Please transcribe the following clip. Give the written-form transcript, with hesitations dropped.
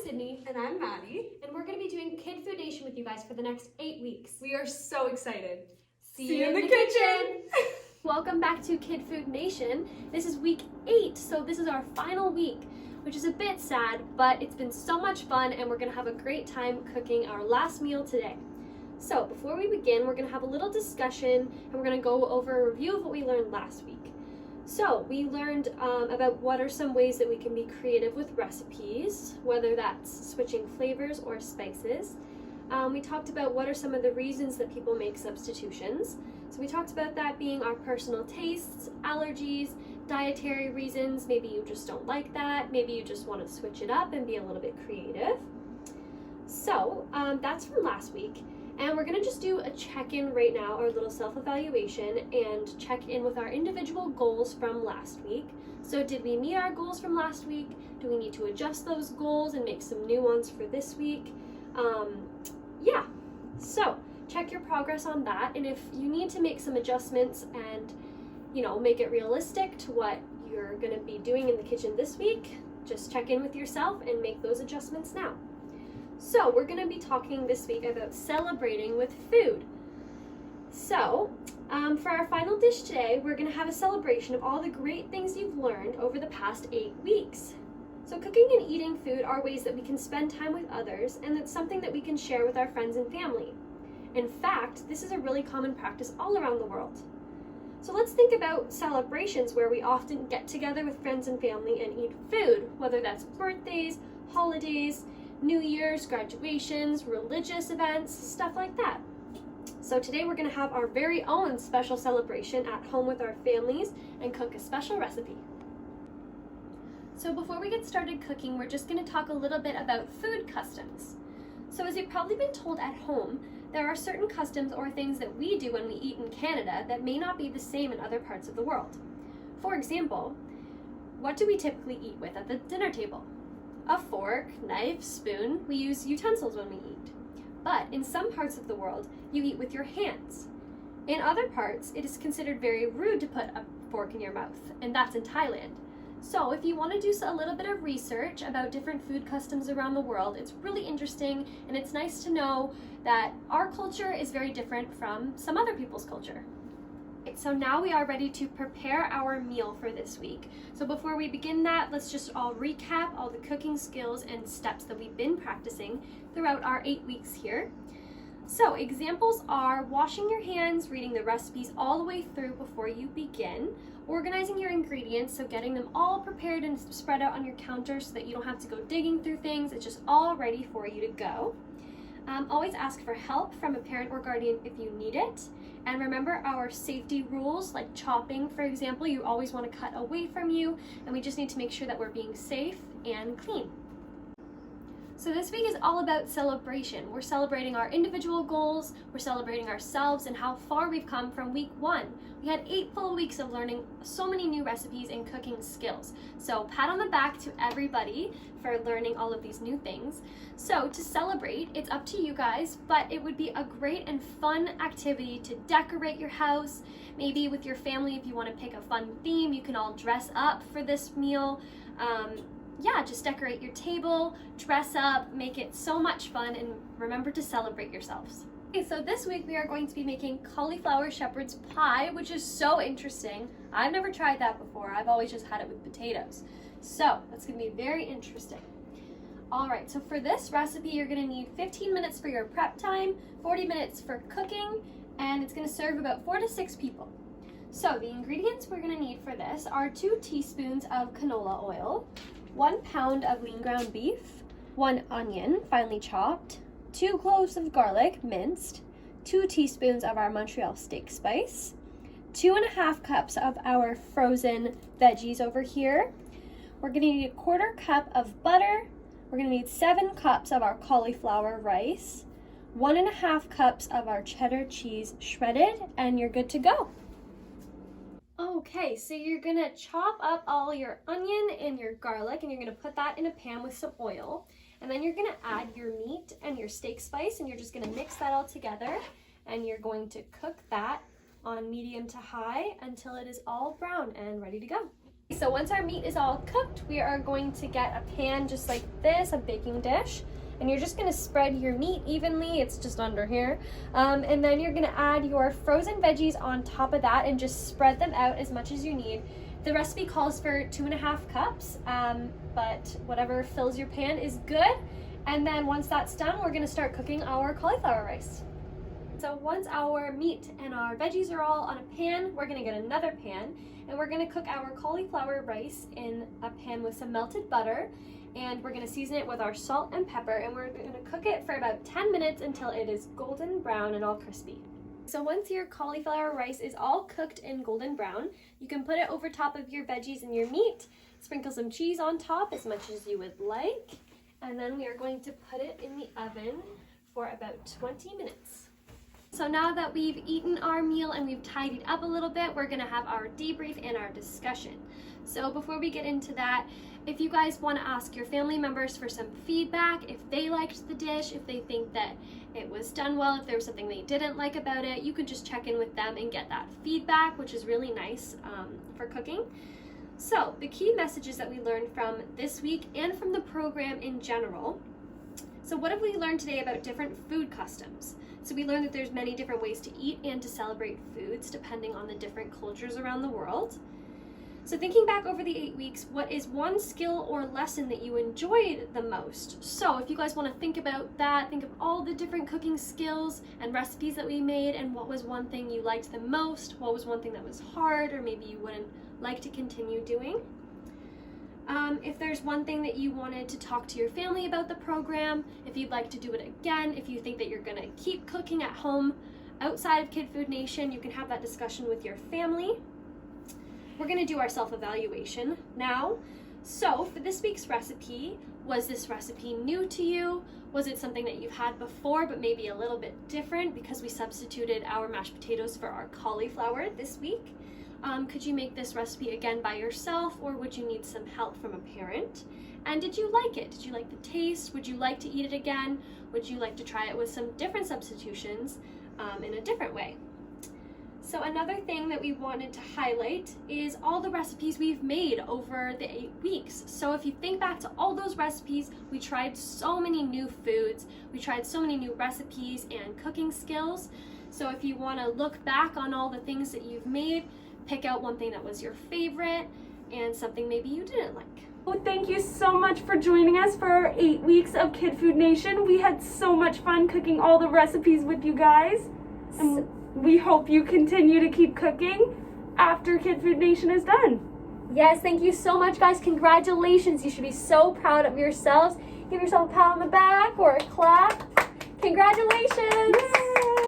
Cydney. And I'm Madi. And we're going to be doing Kid Food Nation with you guys for the next 8 weeks. We are so excited. See you in the kitchen! Welcome back to Kid Food Nation. This is week 8, so this is our final week, which is a bit sad, but it's been so much fun and we're going to have a great time cooking our last meal today. So before we begin, we're going to have a little discussion and we're going to go over a review of what we learned last week. So we learned about what are some ways that we can be creative with recipes, whether that's switching flavors or spices. We talked about what are some of the reasons that people make substitutions. So we talked about that being our personal tastes, allergies, dietary reasons. Maybe you just don't like that. Maybe you just want to switch it up and be a little bit creative. So that's from last week. And we're gonna just do a check-in right now, our little self-evaluation, and check in with our individual goals from last week. So did we meet our goals from last week? Do we need to adjust those goals and make some new ones for this week? Yeah, so check your progress on that. And if you need to make some adjustments and, make it realistic to what you're gonna be doing in the kitchen this week, just check in with yourself and make those adjustments now. So we're going to be talking this week about celebrating with food. So for our final dish today, we're going to have a celebration of all the great things you've learned over the past 8 weeks. So cooking and eating food are ways that we can spend time with others, and it's something that we can share with our friends and family. In fact, this is a really common practice all around the world. So let's think about celebrations where we often get together with friends and family and eat food, whether that's birthdays, holidays, New Year's, graduations, religious events, stuff like that. So today we're going to have our very own special celebration at home with our families and cook a special recipe. So before we get started cooking, we're just going to talk a little bit about food customs. So as you've probably been told at home, there are certain customs or things that we do when we eat in Canada that may not be the same in other parts of the world. For example, what do we typically eat with at the dinner table? A fork, knife, spoon. We use utensils when we eat. But in some parts of the world, you eat with your hands. In other parts, it is considered very rude to put a fork in your mouth, and that's in Thailand. So if you want to do a little bit of research about different food customs around the world, it's really interesting, and it's nice to know that our culture is very different from some other people's culture. So now we are ready to prepare our meal for this week. So before we begin that, let's just all recap all the cooking skills and steps that we've been practicing throughout our 8 weeks here. So examples are washing your hands, reading the recipes all the way through before you begin, organizing your ingredients, so getting them all prepared and spread out on your counter so that you don't have to go digging through things. It's just all ready for you to go. Always ask for help from a parent or guardian if you need it. And remember our safety rules, like chopping, for example, you always want to cut away from you, and we just need to make sure that we're being safe and clean. So this week is all about celebration. We're celebrating our individual goals, we're celebrating ourselves and how far we've come from week 1. We had 8 full weeks of learning so many new recipes and cooking skills. So pat on the back to everybody for learning all of these new things. So to celebrate, it's up to you guys, but it would be a great and fun activity to decorate your house. Maybe with your family, if you want to pick a fun theme, you can all dress up for this meal. Just decorate your table, dress up, make it so much fun, and remember to celebrate yourselves. Okay, so this week we are going to be making cauliflower shepherd's pie, which is so interesting. I've never tried that before. I've always just had it with potatoes. So that's going to be very interesting. Alright, so for this recipe you're going to need 15 minutes for your prep time, 40 minutes for cooking, and it's going to serve about 4 to 6 people. So the ingredients we're going to need for this are 2 teaspoons of canola oil, 1 pound of lean ground beef, 1 onion, finely chopped, 2 cloves of garlic, minced, 2 teaspoons of our Montreal steak spice, 2.5 cups of our frozen veggies over here. We're going to need 1/4 cup of butter. We're going to need 7 cups of our cauliflower rice, 1.5 cups of our cheddar cheese shredded, and you're good to go. Okay, so you're gonna chop up all your onion and your garlic, and you're gonna put that in a pan with some oil. And then you're gonna add your meat and your steak spice, and you're just gonna mix that all together. And you're going to cook that on medium to high until it is all brown and ready to go. So once our meat is all cooked, we are going to get a pan just like this, a baking dish. And you're just gonna spread your meat evenly, it's just under here. And then you're gonna add your frozen veggies on top of that and just spread them out as much as you need. The recipe calls for 2.5 cups, but whatever fills your pan is good. And then once that's done, we're gonna start cooking our cauliflower rice. So once our meat and our veggies are all on a pan, we're gonna get another pan and we're gonna cook our cauliflower rice in a pan with some melted butter, and we're gonna season it with our salt and pepper, and we're gonna cook it for about 10 minutes until it is golden brown and all crispy. So once your cauliflower rice is all cooked and golden brown, you can put it over top of your veggies and your meat, sprinkle some cheese on top as much as you would like, and then we are going to put it in the oven for about 20 minutes. So now that we've eaten our meal and we've tidied up a little bit, we're gonna have our debrief and our discussion. So before we get into that, if you guys want to ask your family members for some feedback, if they liked the dish, if they think that it was done well, if there was something they didn't like about it, you can just check in with them and get that feedback, which is really nice for cooking. So the key messages that we learned from this week and from the program in general. So what have we learned today about different food customs? So we learned that there's many different ways to eat and to celebrate foods depending on the different cultures around the world. So thinking back over the 8 weeks, what is one skill or lesson that you enjoyed the most? So if you guys want to think about that, think of all the different cooking skills and recipes that we made, and what was one thing you liked the most, what was one thing that was hard or maybe you wouldn't like to continue doing. If there's one thing that you wanted to talk to your family about the program, if you'd like to do it again, if you think that you're gonna keep cooking at home outside of Kid Food Nation, you can have that discussion with your family. We're gonna do our self-evaluation now. So for this week's recipe, was this recipe new to you? Was it something that you've had before but maybe a little bit different because we substituted our mashed potatoes for our cauliflower this week? Could you make this recipe again by yourself, or would you need some help from a parent? And did you like it? Did you like the taste? Would you like to eat it again? Would you like to try it with some different substitutions in a different way? So another thing that we wanted to highlight is all the recipes we've made over the 8 weeks. So if you think back to all those recipes, we tried so many new foods, we tried so many new recipes and cooking skills. So if you want to look back on all the things that you've made, pick out one thing that was your favorite and something maybe you didn't like. Well, thank you so much for joining us for our 8 weeks of Kid Food Nation. We had so much fun cooking all the recipes with you guys. And we hope you continue to keep cooking after Kid Food Nation is done. Yes, thank you so much, guys. Congratulations. You should be so proud of yourselves. Give yourself a pat on the back or a clap. Congratulations.